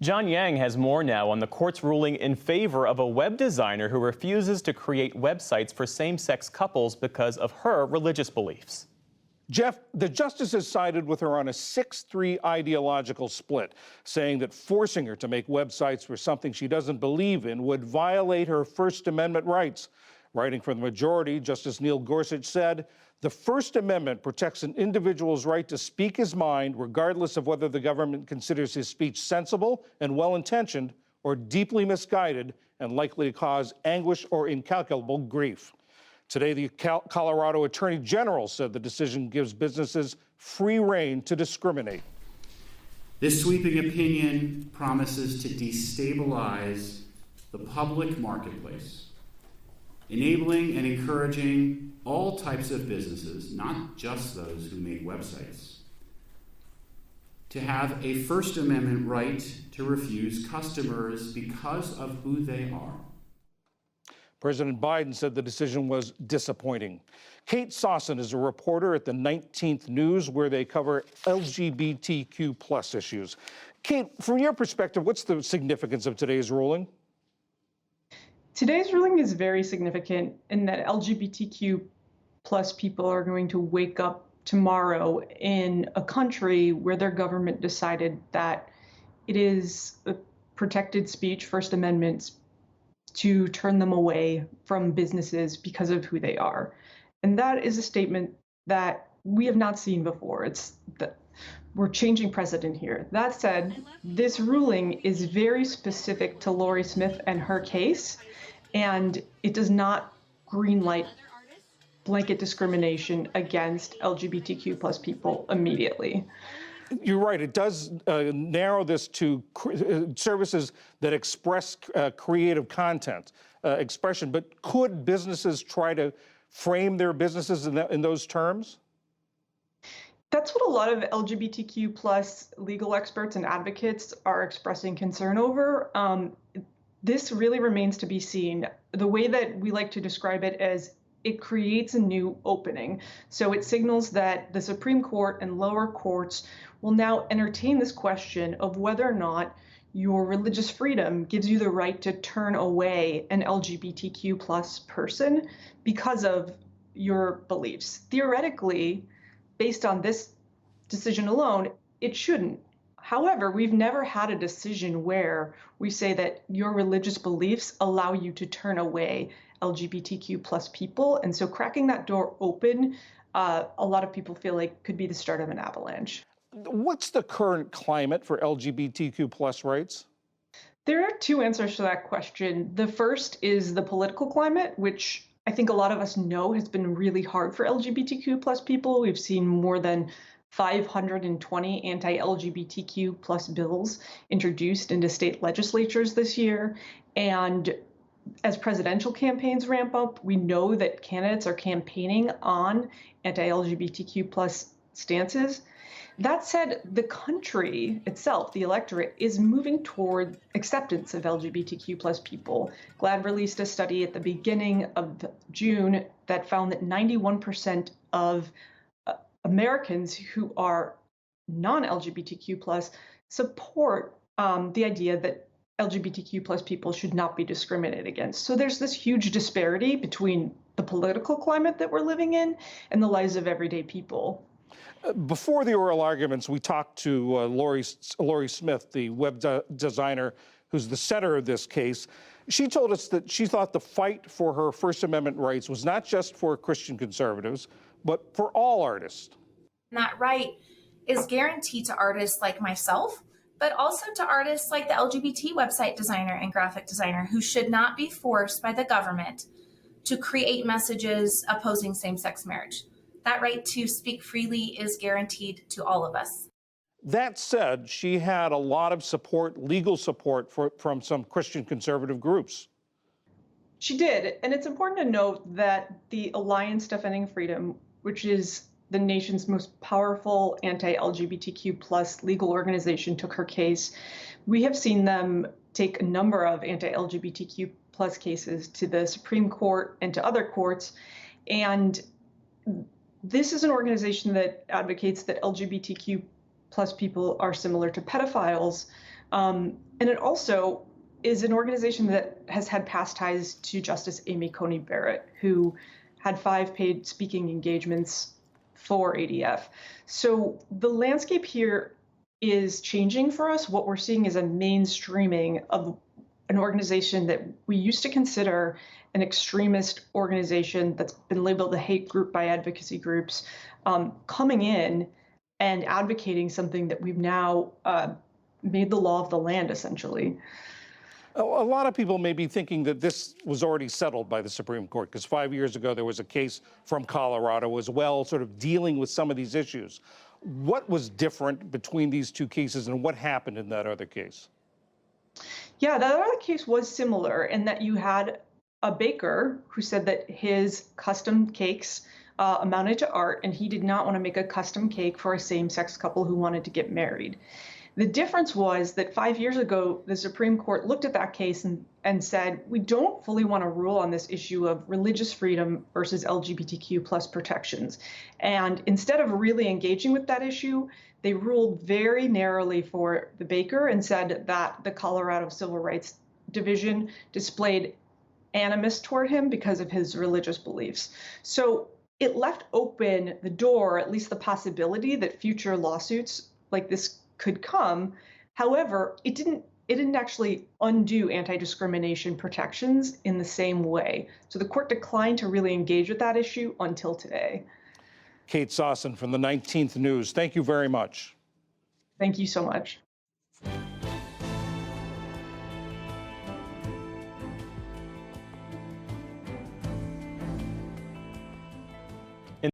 John Yang has more now on the court's ruling in favor of a web designer who refuses to create websites for same-sex couples because of her religious beliefs. Jeff, the justices sided with her on a 6-3 ideological split, saying that forcing her to make websites for something she doesn't believe in would violate her First Amendment rights. Writing for the majority, Justice Neil Gorsuch said, "The First Amendment protects an individual's right to speak his mind, regardless of whether the government considers his speech sensible and well-intentioned or deeply misguided and likely to cause anguish or incalculable grief." Today, the Colorado Attorney General said the decision gives businesses free rein to discriminate. This sweeping opinion promises to destabilize the public marketplace, enabling and encouraging all types of businesses, not just those who make websites, to have a First Amendment right to refuse customers because of who they are. President Biden said the decision was disappointing. Kate Sossin is a reporter at the 19th News, where they cover LGBTQ plus issues. Kate, from your perspective, what's the significance of today's ruling? Today's ruling is very significant in that LGBTQ plus people are going to wake up tomorrow in a country where their government decided that it is a protected speech, First Amendment, to turn them away from businesses because of who they are. And that is a statement that we have not seen before. It's that we're changing precedent here. That said, this ruling is very specific to Lorie Smith and her case, and it does not greenlight blanket discrimination against LGBTQ plus people immediately. You're right. It does narrow this to services that express creative content, expression. But could businesses try to frame their businesses in those terms? That's what a lot of LGBTQ plus legal experts and advocates are expressing concern over. This really remains to be seen. The way that we like to describe it as it creates a new opening. So it signals that the Supreme Court and lower courts will now entertain this question of whether or not your religious freedom gives you the right to turn away an LGBTQ plus person because of your beliefs. Theoretically, based on this decision alone, it shouldn't. However, we've never had a decision where we say that your religious beliefs allow you to turn away LGBTQ plus people. And so cracking that door open, a lot of people feel like could be the start of an avalanche. What's the current climate for LGBTQ plus rights? There are two answers to that question. The first is the political climate, which I think a lot of us know has been really hard for LGBTQ plus people. We've seen more than 520 anti-LGBTQ plus bills introduced into state legislatures this year. And as presidential campaigns ramp up, we know that candidates are campaigning on anti-LGBTQ plus stances. That said, the country itself, the electorate, is moving toward acceptance of LGBTQ plus people. GLAAD released a study at the beginning of June that found that 91% of Americans who are non-LGBTQ plus support the idea that LGBTQ plus people should not be discriminated against. So there's this huge disparity between the political climate that we're living in and the lives of everyday people. Before the oral arguments, we talked to Lorie Smith, the web designer who's the center of this case. She told us that she thought the fight for her First Amendment rights was not just for Christian conservatives, but for all artists. That right is guaranteed to artists like myself, but also to artists like the LGBT website designer and graphic designer who should not be forced by the government to create messages opposing same-sex marriage. That right to speak freely is guaranteed to all of us. That said, she had a lot of support, legal support from some Christian conservative groups. She did, and it's important to note that the Alliance Defending Freedom, which is the nation's most powerful anti-LGBTQ plus legal organization, took her case. We have seen them take a number of anti-LGBTQ plus cases to the Supreme Court and to other courts. And this is an organization that advocates that LGBTQ plus people are similar to pedophiles, And it also is an organization that has had past ties to Justice Amy Coney Barrett, who had 5 paid speaking engagements for ADF. So the landscape here is changing for us. What we're seeing is a mainstreaming of an organization that we used to consider an extremist organization that's been labeled a hate group by advocacy groups, coming in and advocating something that we've now made the law of the land, essentially. A lot of people may be thinking that this was already settled by the Supreme Court, because 5 years ago there was a case from Colorado as well, sort of dealing with some of these issues. What was different between these two cases, and what happened in that other case? Yeah, that other case was similar in that you had a baker who said that his custom cakes amounted to art, and he did not want to make a custom cake for a same-sex couple who wanted to get married. The difference was that 5 years ago, the Supreme Court looked at that case and said, we don't fully want to rule on this issue of religious freedom versus LGBTQ plus protections. And instead of really engaging with that issue, they ruled very narrowly for the baker and said that the Colorado Civil Rights Division displayed animus toward him because of his religious beliefs. So it left open the door, at least the possibility that future lawsuits like this could come. However, it didn't actually undo anti-discrimination protections in the same way. So the court declined to really engage with that issue until today. Kate Sossin from the 19th News, thank you very much. Thank you so much.